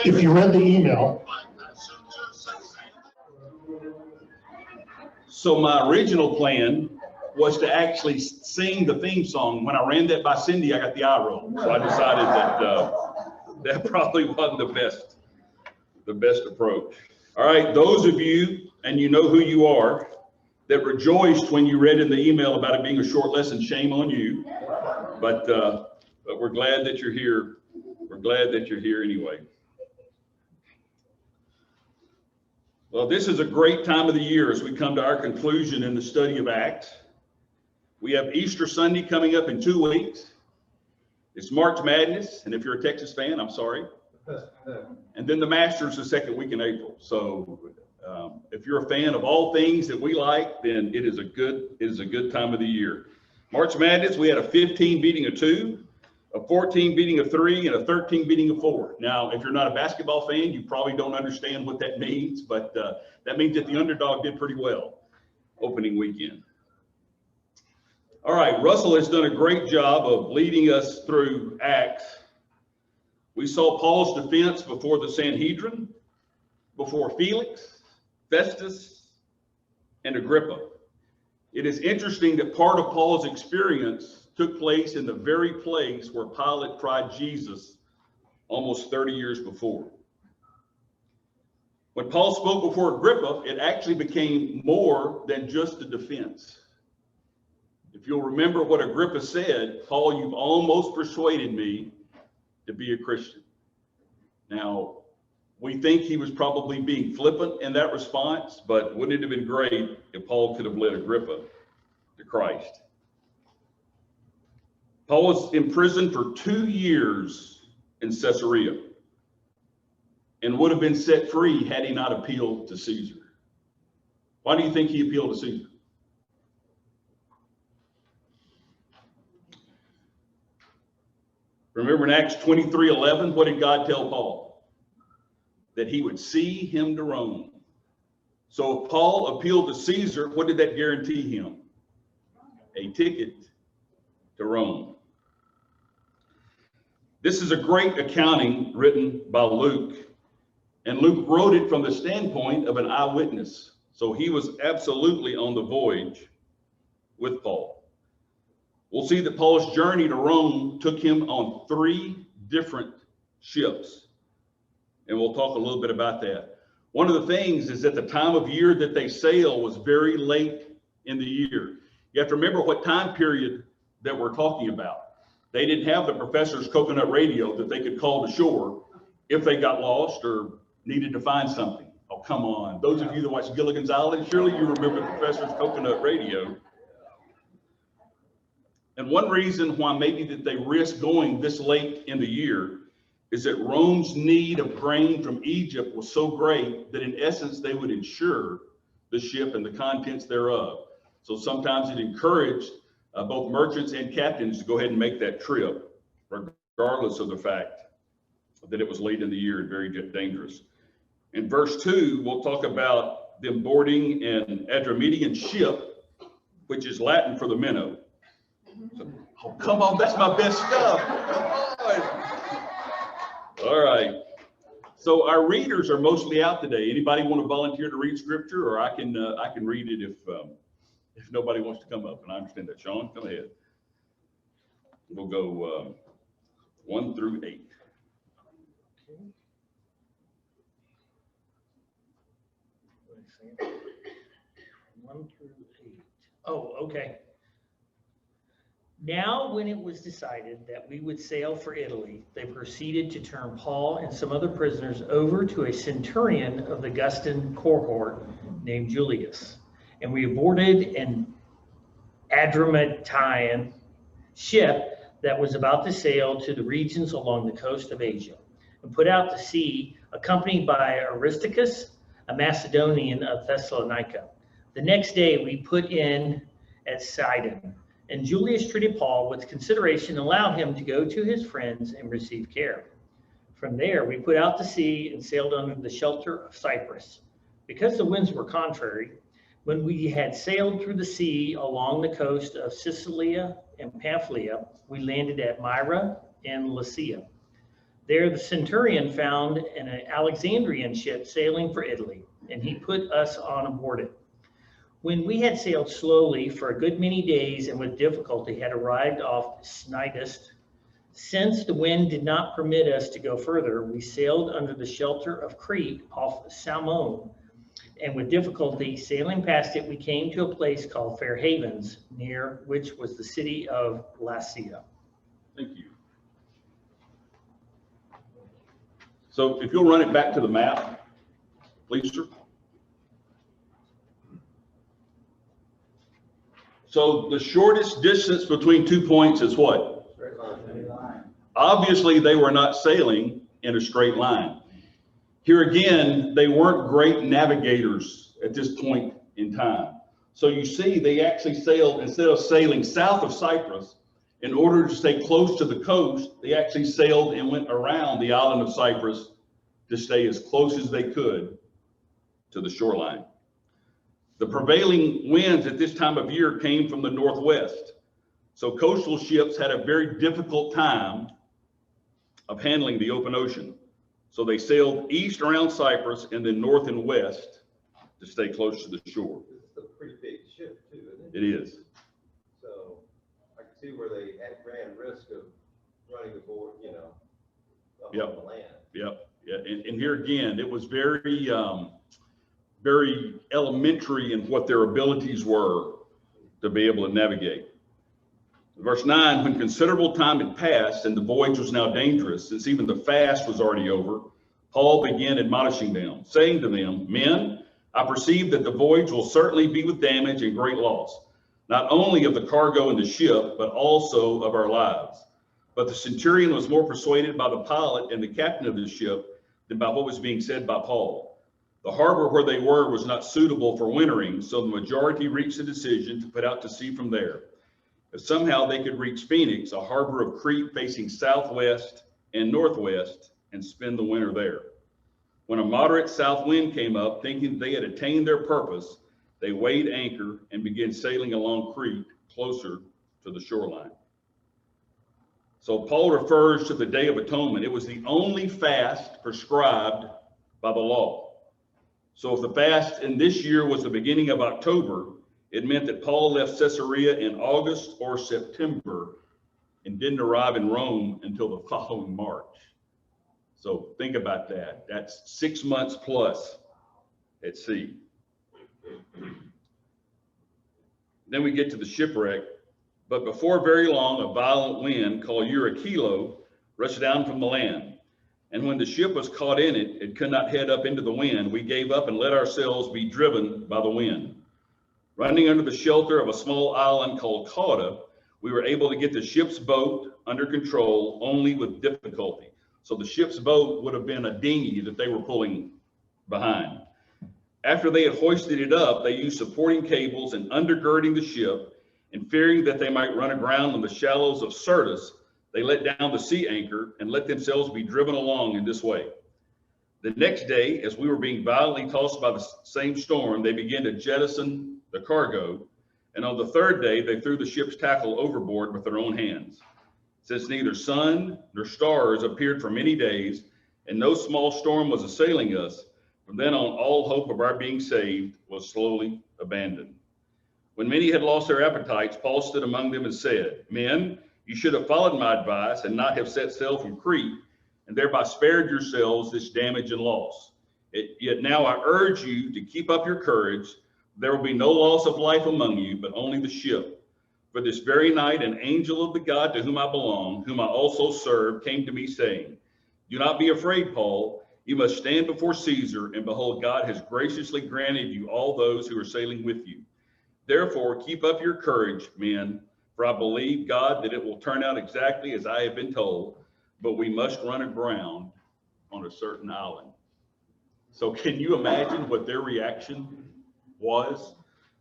If you read the email. So my original plan was to actually sing the theme song. When I ran that by Cindy, I got the eye roll. So I decided that that probably wasn't the best approach. All right, those of you, and you know who you are, that rejoiced when you read in the email about it being a short lesson, shame on you. But we're glad that you're here. We're glad that you're here anyway. Well, this is a great time of the year as we come to our conclusion in the study of Acts. We have Easter Sunday coming up in 2 weeks. It's March Madness, and if you're a Texas fan, I'm sorry. And then the Masters the second week in April. So if you're a fan of all things that we like, then it is a good time of the year. March Madness, we had a 15 beating a 2, a 14 beating a 3, and a 13 beating a 4. Now, if you're not a basketball fan, you probably don't understand what that means, but that means that the underdog did pretty well opening weekend. All right, Russell has done a great job of leading us through Acts. We saw Paul's defense before the Sanhedrin, before Felix, Festus, and Agrippa. It is interesting that part of Paul's experience took place in the very place where Pilate tried Jesus almost 30 years before. When Paul spoke before Agrippa, it actually became more than just a defense. If you'll remember what Agrippa said, Paul, you've almost persuaded me to be a Christian. Now, we think he was probably being flippant in that response, but wouldn't it have been great if Paul could have led Agrippa to Christ? Paul was imprisoned for 2 years in Caesarea and would have been set free had he not appealed to Caesar. Why do you think he appealed to Caesar? Remember in Acts 23:11, what did God tell Paul? That he would see him to Rome. So if Paul appealed to Caesar, what did that guarantee him? A ticket to Rome. This is a great accounting written by Luke, and Luke wrote it from the standpoint of an eyewitness. So he was absolutely on the voyage with Paul. We'll see that Paul's journey to Rome took him on 3 different ships. And we'll talk a little bit about that. One of the things is that the time of year that they sail was very late in the year. You have to remember what time period that we're talking about. They didn't have the professor's coconut radio that they could call to shore if they got lost or needed to find something. Oh, come on. Those of you that watch Gilligan's Island, surely you remember the professor's coconut radio. And one reason why maybe that they risked going this late in the year is that Rome's need of grain from Egypt was so great that in essence, they would insure the ship and the contents thereof. So sometimes it encouraged both merchants and captains to go ahead and make that trip, regardless of the fact that it was late in the year and very dangerous. In verse 2, we'll talk about them boarding an Adramyttian ship, which is Latin for the minnow. So, oh, come on, that's my best stuff. Come on. All right. So our readers are mostly out today. Anybody want to volunteer to read scripture, or I can read it if nobody wants to come up, and I understand that. Sean, come ahead. We'll go 1 through 8. Okay. 1 through 8. Oh, okay. Now, when it was decided that we would sail for Italy, they proceeded to turn Paul and some other prisoners over to a centurion of the Augustan cohort named Julius. And we boarded an Adramyttian ship that was about to sail to the regions along the coast of Asia and put out to sea, accompanied by Aristarchus, a Macedonian of Thessalonica. The next day, we put in at Sidon. And Julius treated Paul with consideration and allowed him to go to his friends and receive care. From there, we put out to sea and sailed under the shelter of Cyprus. Because the winds were contrary, when we had sailed through the sea along the coast of Sicilia and Pamphylia, we landed at Myra and Lycia. There, the centurion found an Alexandrian ship sailing for Italy, and he put us on board it. When we had sailed slowly for a good many days and with difficulty had arrived off Cnidus, since the wind did not permit us to go further, we sailed under the shelter of Crete off Salmone, and with difficulty sailing past it, we came to a place called Fair Havens, near which was the city of Lasea. Thank you. So if you'll run it back to the map, please, sir. So the shortest distance between 2 points is what? Straight line. Obviously, they were not sailing in a straight line. Here again, they weren't great navigators at this point in time. So you see, they actually sailed, instead of sailing south of Cyprus, in order to stay close to the coast, they actually sailed and went around the island of Cyprus to stay as close as they could to the shoreline. The prevailing winds at this time of year came from the northwest. So coastal ships had a very difficult time of handling the open ocean. So they sailed east around Cyprus and then north and west to stay close to the shore. It's a pretty big ship too, isn't it? It is. So I can see where they ran risk of running aboard, up Yep. on the land. Yep. Yeah. And here again, it was very, very elementary in what their abilities were to be able to navigate. Verse 9, when considerable time had passed and the voyage was now dangerous, since even the fast was already over, Paul began admonishing them, saying to them, "Men, I perceive that the voyage will certainly be with damage and great loss, not only of the cargo and the ship, but also of our lives." But the centurion was more persuaded by the pilot and the captain of the ship than by what was being said by Paul. The harbor where they were was not suitable for wintering, so the majority reached a decision to put out to sea from there. If somehow they could reach Phoenix, a harbor of Crete facing southwest and northwest, and spend the winter there. When a moderate south wind came up, thinking they had attained their purpose, they weighed anchor and began sailing along Crete closer to the shoreline. So Paul refers to the Day of Atonement. It was the only fast prescribed by the law. So if the fast in this year was the beginning of October, it meant that Paul left Caesarea in August or September and didn't arrive in Rome until the following March. So think about that. That's 6 months plus at sea. Then we get to the shipwreck. But before very long, a violent wind called Eurykilo rushed down from the land. And when the ship was caught in it, it could not head up into the wind. We gave up and let ourselves be driven by the wind. Running under the shelter of a small island called Cauda, we were able to get the ship's boat under control only with difficulty. So the ship's boat would have been a dinghy that they were pulling behind. After they had hoisted it up, they used supporting cables and undergirding the ship, and fearing that they might run aground on the shallows of Syrtis, they let down the sea anchor and let themselves be driven along in this way. The next day, as we were being violently tossed by the same storm, they began to jettison the cargo, and on the third day, they threw the ship's tackle overboard with their own hands. Since neither sun nor stars appeared for many days, and no small storm was assailing us, from then on, all hope of our being saved was slowly abandoned. When many had lost their appetites, Paul stood among them and said, "Men, you should have followed my advice and not have set sail from Crete, and thereby spared yourselves this damage and loss. Yet now I urge you to keep up your courage. There will be no loss of life among you, but only the ship. For this very night, an angel of the God to whom I belong, whom I also serve, came to me saying, 'Do not be afraid, Paul. You must stand before Caesar, and behold, God has graciously granted you all those who are sailing with you. Therefore, keep up your courage, men, for I believe God that it will turn out exactly as I have been told, but we must run aground on a certain island.'" So can you imagine what their reaction was?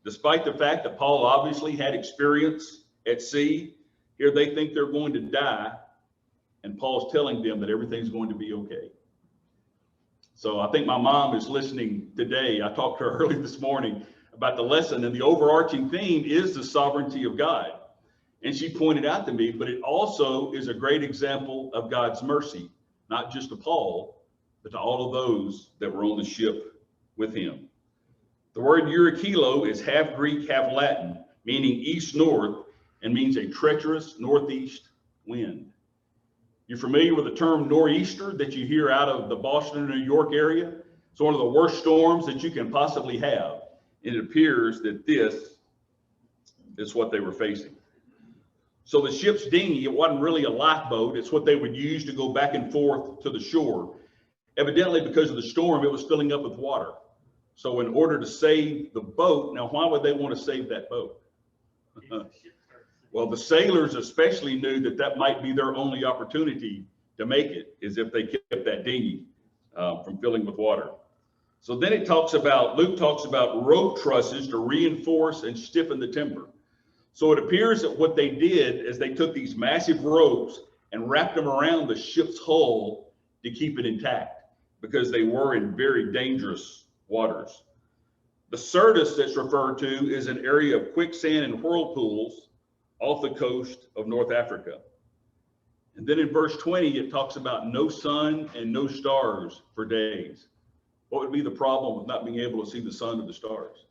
Despite the fact that Paul obviously had experience at sea, here they think they're going to die, and Paul's telling them that everything's going to be okay. So I think my mom is listening today. I talked to her early this morning about the lesson, and the overarching theme is the sovereignty of God. And she pointed out to me, but it also is a great example of God's mercy not just to Paul, but to all of those that were on the ship with him. The word Eurykilo is half Greek, half Latin, meaning east-north, and means a treacherous northeast wind. You're familiar with the term nor'easter that you hear out of the Boston and New York area? It's one of the worst storms that you can possibly have. And it appears that this is what they were facing. So the ship's dinghy, it wasn't really a lifeboat. It's what they would use to go back and forth to the shore. Evidently, because of the storm, it was filling up with water. So in order to save the boat, now why would they want to save that boat? Well, the sailors especially knew that that might be their only opportunity to make it, is if they kept that dinghy from filling with water. So then Luke talks about rope trusses to reinforce and stiffen the timber. So it appears that what they did is they took these massive ropes and wrapped them around the ship's hull to keep it intact, because they were in very dangerous waters. The Syrtis that's referred to is an area of quicksand and whirlpools off the coast of North Africa. And then in verse 20, it talks about no sun and no stars for days. What would be the problem with not being able to see the sun or the stars?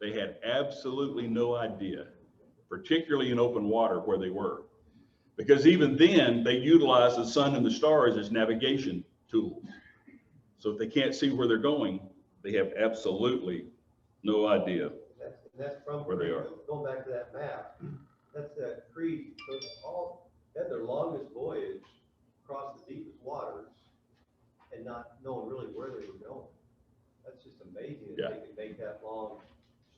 They had absolutely no idea, particularly in open water where they were. Because even then, they utilized the sun and the stars as navigation tools. So if they can't see where they're going, they have absolutely no idea That's from where they are. Going back to that map, that's that Crete, those all had their longest voyage across the deepest waters and not knowing really where they were going. That's just amazing that they could make that long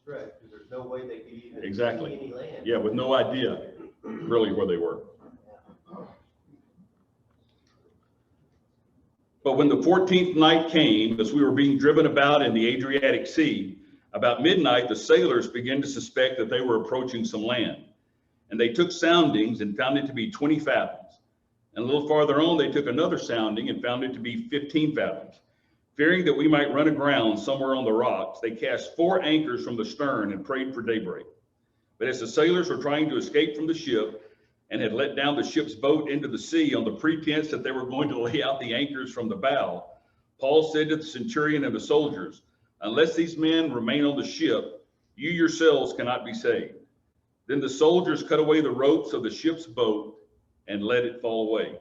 stretch, because there's no way they could even see any land. Yeah, with no idea really where they were. But when the 14th night came, as we were being driven about in the Adriatic Sea, about midnight, the sailors began to suspect that they were approaching some land. And they took soundings and found it to be 20 fathoms. And a little farther on, they took another sounding and found it to be 15 fathoms. Fearing that we might run aground somewhere on the rocks, they cast 4 anchors from the stern and prayed for daybreak. But as the sailors were trying to escape from the ship and had let down the ship's boat into the sea on the pretense that they were going to lay out the anchors from the bow, Paul said to the centurion and the soldiers, "Unless these men remain on the ship, you yourselves cannot be saved." Then the soldiers cut away the ropes of the ship's boat and let it fall away.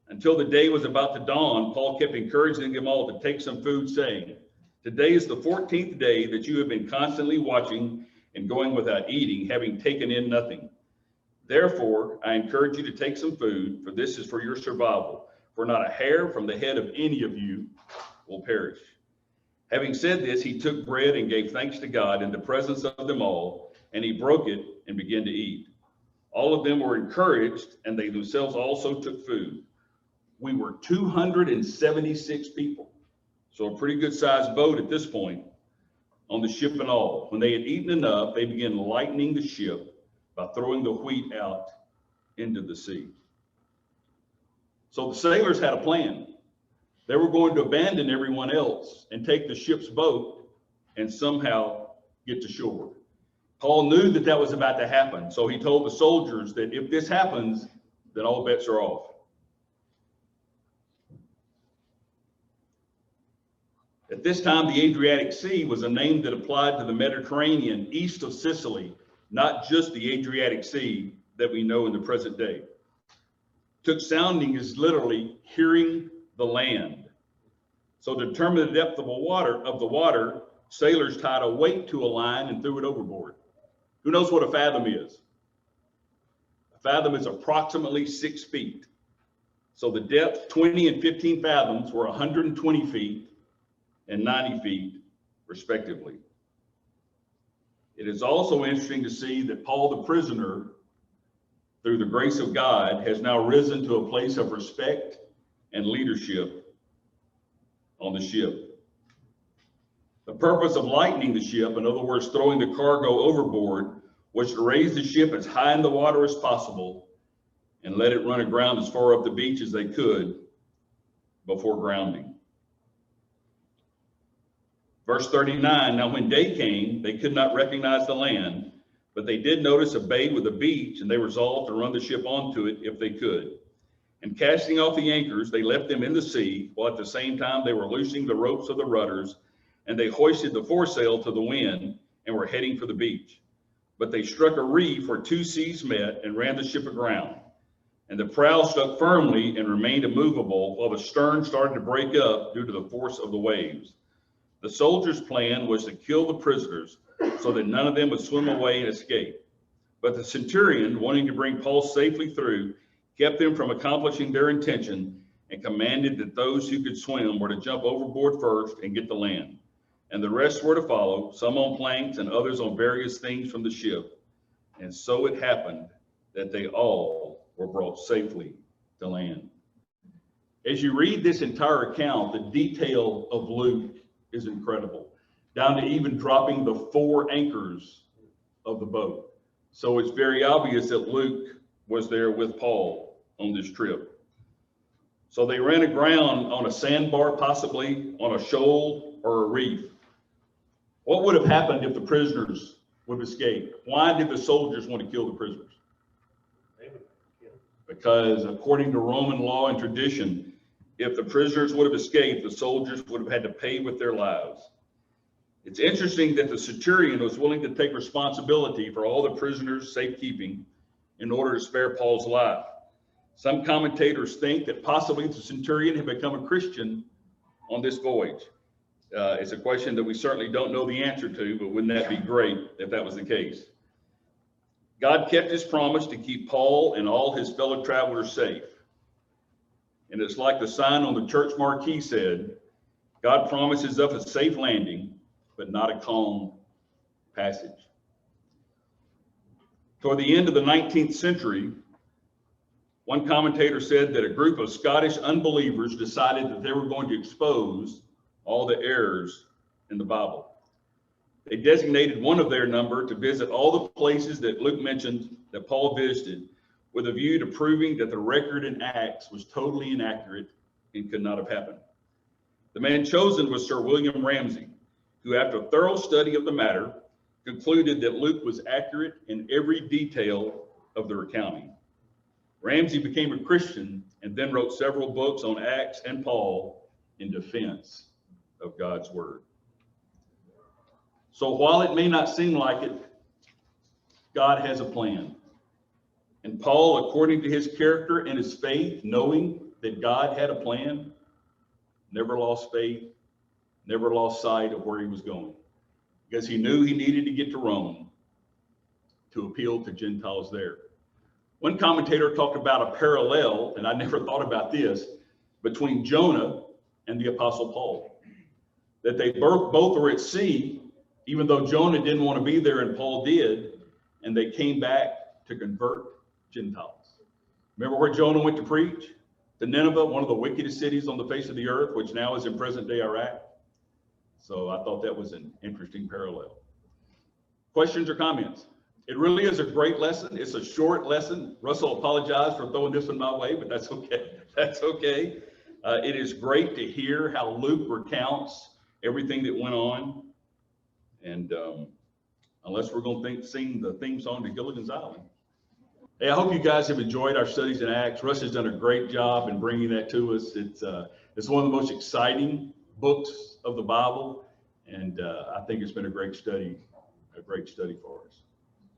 Until the day was about to dawn, Paul kept encouraging them all to take some food, saying, "Today is the 14th day that you have been constantly watching and going without eating, having taken in nothing. Therefore, I encourage you to take some food, for this is for your survival. For not a hair from the head of any of you will perish." Having said this, he took bread and gave thanks to God in the presence of them all, and he broke it and began to eat. All of them were encouraged, and they themselves also took food. We were 276 people, so a pretty good sized boat at this point on the ship and all. When they had eaten enough, they began lightening the ship by throwing the wheat out into the sea. So the sailors had a plan. They were going to abandon everyone else and take the ship's boat and somehow get to shore. Paul knew that that was about to happen, so he told the soldiers that if this happens, then all bets are off. At this time, the Adriatic Sea was a name that applied to the Mediterranean east of Sicily, not just the Adriatic Sea that we know in the present day. Took sounding is literally hearing the land. So to determine the depth of the water, sailors tied a weight to a line and threw it overboard. Who knows what a fathom is? A fathom is approximately 6 feet. So the depth, 20 and 15 fathoms, were 120 feet and 90 feet, respectively. It is also interesting to see that Paul the prisoner, through the grace of God, has now risen to a place of respect and leadership on the ship. The purpose of lightening the ship, in other words, throwing the cargo overboard, was to raise the ship as high in the water as possible and let it run aground as far up the beach as they could before grounding. Verse 39, now when day came, they could not recognize the land, but they did notice a bay with a beach, and they resolved to run the ship onto it if they could. And casting off the anchors, they left them in the sea, while at the same time they were loosing the ropes of the rudders, and they hoisted the foresail to the wind and were heading for the beach. But they struck a reef where two seas met and ran the ship aground. And the prow stuck firmly and remained immovable, while the stern started to break up due to the force of the waves. The soldiers' plan was to kill the prisoners so that none of them would swim away and escape. But the centurion, wanting to bring Paul safely through, kept them from accomplishing their intention and commanded that those who could swim were to jump overboard first and get to land. And the rest were to follow, some on planks and others on various things from the ship. And so it happened that they all were brought safely to land. As you read this entire account, the detail of Luke is incredible, down to even dropping the 4 anchors of the boat. So it's very obvious that Luke was there with Paul on this trip. So they ran aground on a sandbar, possibly on a shoal or a reef. What would have happened if the prisoners would have escaped? Why did the soldiers want to kill the prisoners? Because according to Roman law and tradition, if the prisoners would have escaped, the soldiers would have had to pay with their lives. It's interesting that the centurion was willing to take responsibility for all the prisoners' safekeeping in order to spare Paul's life. Some commentators think that possibly the centurion had become a Christian on this voyage. It's a question that we certainly don't know the answer to, but wouldn't that be great if that was the case? God kept his promise to keep Paul and all his fellow travelers safe. And it's like the sign on the church marquee said, God promises us a safe landing, but not a calm passage. Toward the end of the 19th century, one commentator said that a group of Scottish unbelievers decided that they were going to expose all the errors in the Bible. They designated one of their number to visit all the places that Luke mentioned that Paul visited, with a view to proving that the record in Acts was totally inaccurate and could not have happened. The man chosen was Sir William Ramsay, who, after a thorough study of the matter, concluded that Luke was accurate in every detail of the recounting. Ramsay became a Christian and then wrote several books on Acts and Paul in defense of God's word. So while it may not seem like it, God has a plan. And Paul, according to his character and his faith, knowing that God had a plan, never lost faith, never lost sight of where he was going, because he knew he needed to get to Rome to appeal to Gentiles there. One commentator talked about a parallel, and I never thought about this, between Jonah and the Apostle Paul, that they both were at sea, even though Jonah didn't want to be there and Paul did, and they came back to convert Gentiles. Remember where Jonah went to preach? To Nineveh, one of the wickedest cities on the face of the earth, which now is in present-day Iraq. So I thought that was an interesting parallel. Questions or comments? It really is a great lesson. It's a short lesson. Russell apologized for throwing this one my way, but that's okay. That's okay. It is great to hear how Luke recounts everything that went on. And unless we're going to sing the theme song to Gilligan's Island. Hey, I hope you guys have enjoyed our studies in Acts. Russ has done a great job in bringing that to us. It's one of the most exciting books of the Bible, and I think it's been a great study for us.